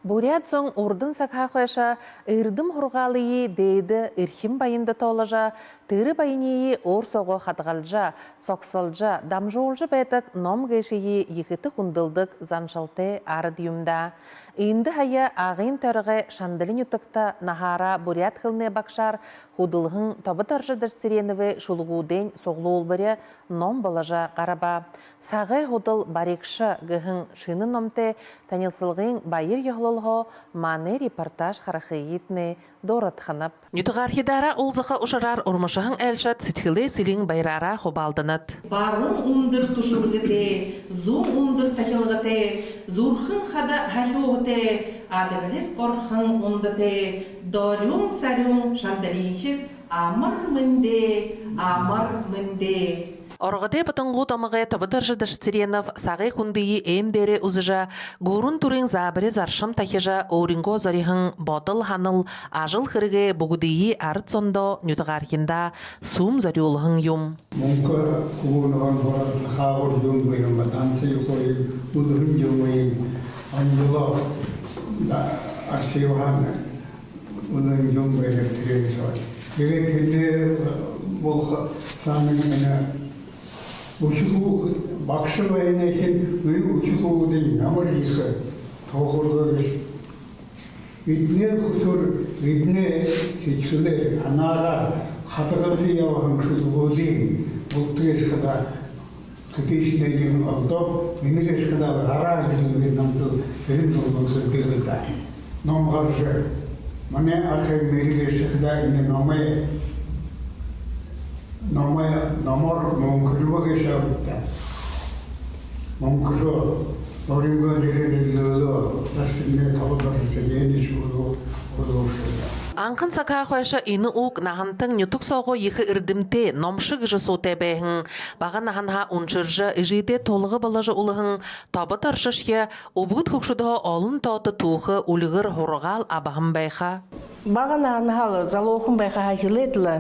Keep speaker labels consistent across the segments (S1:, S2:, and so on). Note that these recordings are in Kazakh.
S1: Бурятсон урдын сакхахуэша ырдым хургалıyı дейді ирхим байында толажа, тыры байынии орсоғы хатгалжа, соксолжа, дамжолжа бәйтік ном гешейі ехіті хундылдық заншалты ары дүйімда. Инді хая ағын төрігі шандылын үтікті нахара бурят хылны бақшар, худылғын табы таржы дәрстереніві шулғуден соғлы олбірі ном балажа қараба. Сағы худыл барекші гіхін шыны номте танилсылғын байыр яғлылғы маны репортаж қарақы етіне доратханып. Нютығархидара олзықы ұшырар ұрмышығын әлшат сетхілі сілің байрара хобалдынат.
S2: Барын ұндыр тұшылғыте, зұн ұндыр тахилғыте, зұрхын қада хахилғыте, адығылек қорхын ұндыте, дорюң сарюң шандалиншет, амар мінде.
S1: Орғыде бұтынғу тамығы табыдыржы дәштеренов сағы құндыйы әмдері ұзыжа, ғұрын түрін забірі заршым тахижа оринго зарихын бодыл ханыл ажыл қырығы бұғыдыйы арыт сондо нүтіғархинда сум зарюлығын юм.
S3: Мұңқы құғынған барады қағыр юм бұйым, тансы қойым, ұдығын юмайым, аңғыла аршиуған ұдығын юм бұйым түрегі сауай. Егер кенде бұл саның Учху бакшывайна хин учхудын амар их тоохоргоос идне хусур идне сичуле анара хатагати явахан шулгозин бултгеш хада китишнеген алто инегеш хада арагжин намту терин толгосо гэгда номгарже мане ахе меригеш хада ине Номер монкрюваге шабта. Монкрю, оринго дерелело, тасне табадасыгени шулу колошта.
S1: Анқын сакахуэша ины ук нахантың нютук соғы ехі үрдімте номшық жы соте бәйхін. Баға наханға уншыржы ижиде толығы балажы улығын табы таршышке обғыт хукшудығы олын тоты туғы улығыр хорғал абағын бәйха.
S4: Баға наханға залоқын бәйха хахилетілі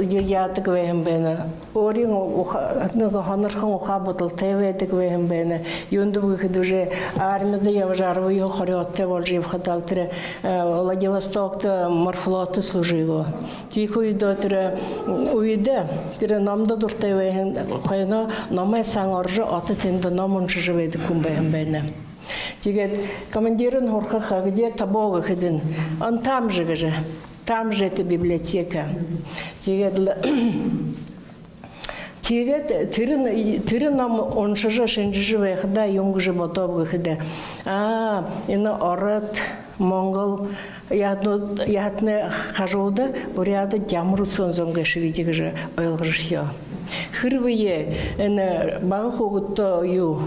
S4: ятық бәйхін бәйні. Орин ханырқын уқа бұтыл тәвәдік бәйхін бәйні. Юнды бұғыд уже армияда явжарвы йоқариотты болжив хаталтыры Владивостокты морфлоты служила. Тихо идотре уйде, тире намда дуртеве хайна намай саңоржы аты тенде намончы живеди кумбайын бәйне. Тигет командирын хорха где табога хидин. Он там же это библиотека. Тигет тирин нам оншыжы шенжі живе хда юнгжы ботовы хде. Ина орет Монгол ятны хажуды буряды дямру сонзонга шевидиги же ойлгышья. Хырвые эне багохугутто ю.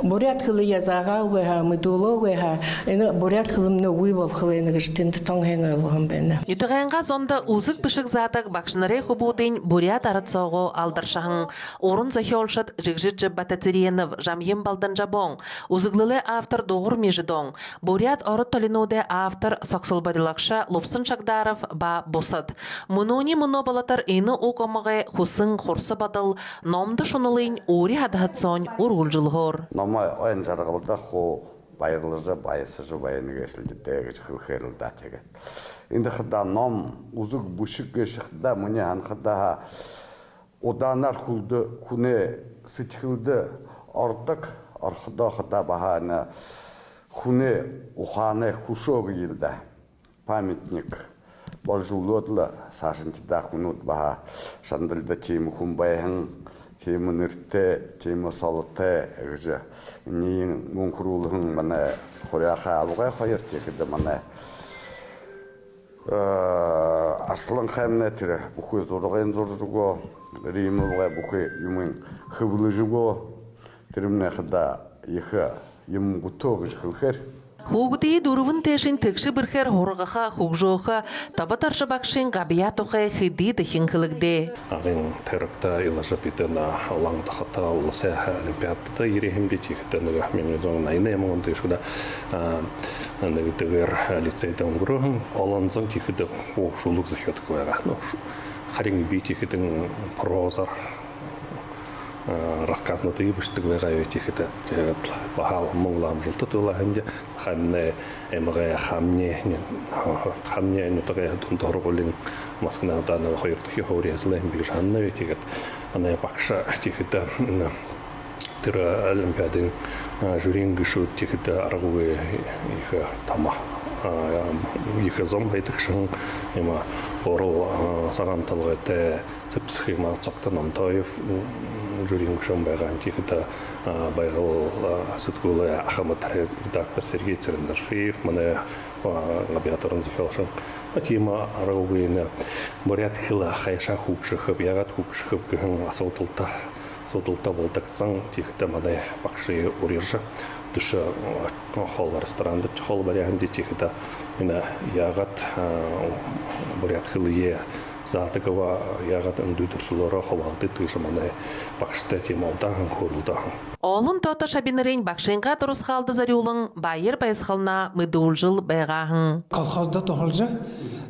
S4: Бурят хылы язага уэха, мыдуло уэха, бурят хылымны уйбол хывайны гыштенді тоңхен ойлғын бәні.
S1: Нютығанға зонда ұзық бішік затық бақшынары хубудын бурят арытсоғы алдыршағын. Орын захи олшат жігжіджі бататериенов жамйем балдан жабон. Ұзықлылы автор доғыр межідон. Бурят оры толинуде автор сақсылбарилақша Лупсын Шагдаров ба босад. Мұнуни мұно балатар ені оқымығы хусын хорсы бадыл, номды шунылын ори хадахатсон урғылжылғыр.
S5: Номай ойын жарғылда хо байырлыжы байысыжы байыны кешілдегі хылхерілді тегет. Енді қыда ном ұзық бұшық кешіқда мұне анқыда оданар құлды күне сытхылды ортық арқыда қыда бағаны күне ұханы құшоғы елді памятник бол жулуыдлы сашынчыда күнут баға шандылды чеймі күнбайын Тема нырте, тема салыте, әгізі. Нейін мұнқырулығын мәне қоряқа алуға қойыр текеді мәне. Арсылын қаймына тірі бұқы зорғайын зор жүгі, реймі бұғай бұқы юмын қыбылы жүгі, тіріміне қыда ехі юмын ғұттоғы жүхілхер.
S1: Хугдии дурвын тешин текші бірхер хорғаға хугжоға таба таршы бақшын ғабиятуға хиди дехин қылығде.
S6: Ағын тәрікті илажы бітіна олаңды қата олысы олимпиадыда ерехімде текітіні ғахмені зоңын айны еміңді ешкіда дігер лицейдің ғырығын оланзың текіді қоғшулық зөхет көйға. Қарин бей текітің прозар рассказнутые быштык вегают их это бахал монглам жылтытыла хэмде хамне эмре хамне не тагай тунторголин маскна дана хоёрдохи хоорьяслан бигш ханна ветигэт ана багша тихэдэ тэр олимпиадын жюрин гişүүд тихэдэ аргугэ их тама их зам байтгшин има орол сагам талгате сепсхима цоктан амтоев жюрин гişэн байгаа тихэдэ байгал сэтгүүлэ ахмад редактор Сергей Церендашев манай лабораторын зохиолшин тима аргугын бурят хила хайша хугшихып ягат хугшихып гэн асуудалта болдагсан тихэдэ манай багши урьж душ хол ресторанда хол барихан тихэдэ ина ягат бурят хилие заатагава ягат өндүдөрсөлөрө ховалды тыш манай багштай тима удахан хорулдахан
S1: Олын тота шабинерин бакшинга дұрыс қалды зарюлың байыр байсқална мүдулжыл байғағын.
S7: Колхозда тоғылжы,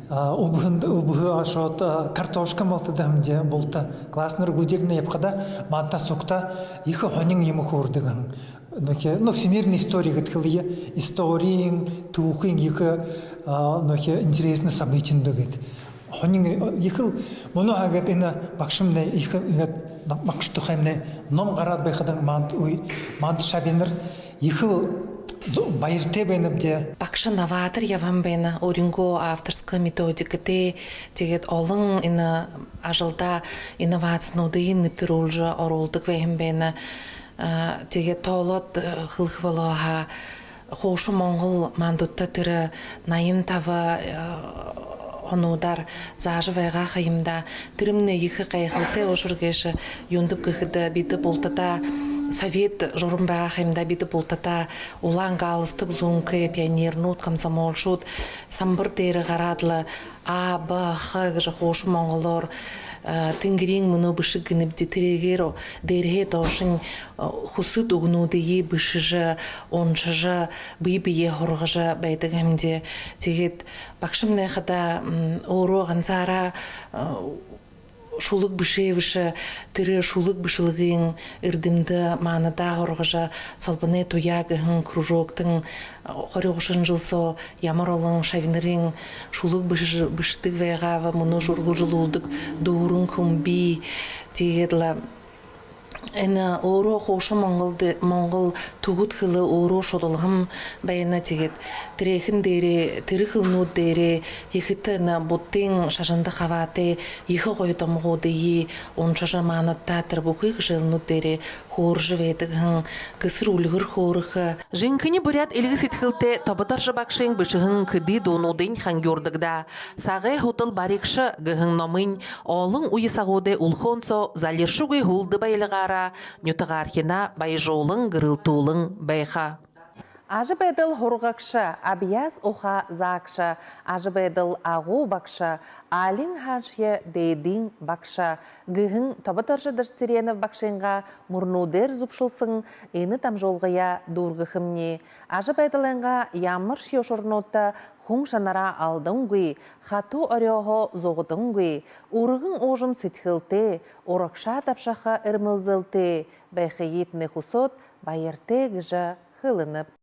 S7: убығы ашот картошка малтыда әмде болты. Класныр гуделіне епқада манта соқта екі хонин емі көрдігін. Всемирный история гытхылые, историяң, туғын екі интересный событиян дөгет. Хонин ехал моно агат ина бакшымне их бакштухаймне ном гарат байхадан мант шабинер ехал байырте бенебде
S2: бакшы новатор явам бена оринго авторская методика те тегет олон ина ажылда инновацнуды ниптирулжа оролдык вэхим бена тегет толот хылхвалаха хошу монгол мандутта тиры найын тава онудар зажывайга хайымда тирімне екі қайқылты ошыргеші юндып көхіді биді болтата совет жұрымбаға хайымда биді болтата улан галыстық зункы пионернут комсомолшут самбыр дері ғарадлы А, Б, Х гыжы хошу монголор тынгирин мұны бышы гыныбді тірегеро дерге тошын хусыт угнудыйы бышыжы оншыжы бый-бие хорғыжы бәйтігімде тегет бақшымны қада оро ғансара шулық бышевіші тірі шулық бышылығын үрдімді маныда хорғыжы солбыны туягығын кружоктың хорығышын жылсо ямар олың шавинырын шулық быштық вайғава мұны жұрғы жылудық дуырын күмби тегедлі Эна оро хошу монгол тугут хылы оро шодолгам байына тегет тирехин дере тирихылнут дере ехиты на буттин шашанды хаваты ехы койдомго дейи оншаша манатта тирбукы жылнут дере хоржы ведігін кысыр үлгір хорыхы
S1: Жинкini бурят илги ситхилте тобатаржы бакшин бышыгын кыды донудын хангёрдыгда сагы хотыл барикшы гыгын номын олың уйысагоды улхонсо залершугы хулды байлыгара нютыгархина байжолың гырылтуулың байха. Ажы бәділ хорғақшы, абияз оха зақшы, ажы бәділ ағу бақшы, алин ханшye дейдин бақшы, гыгын табатаржы дырсиренов бақшынға мұрнудер зупшылсың, ені там жолғыя дұрғықымне. Ажы бәділінға ямыр шиошорнотта хуң шанара алдың гүй, хату орёхо зоғытың гүй, урығын ожым сетхілте, орықша тапшаха ірмілзілте, бәйхейетіні хусот байырте гыжы хылынып.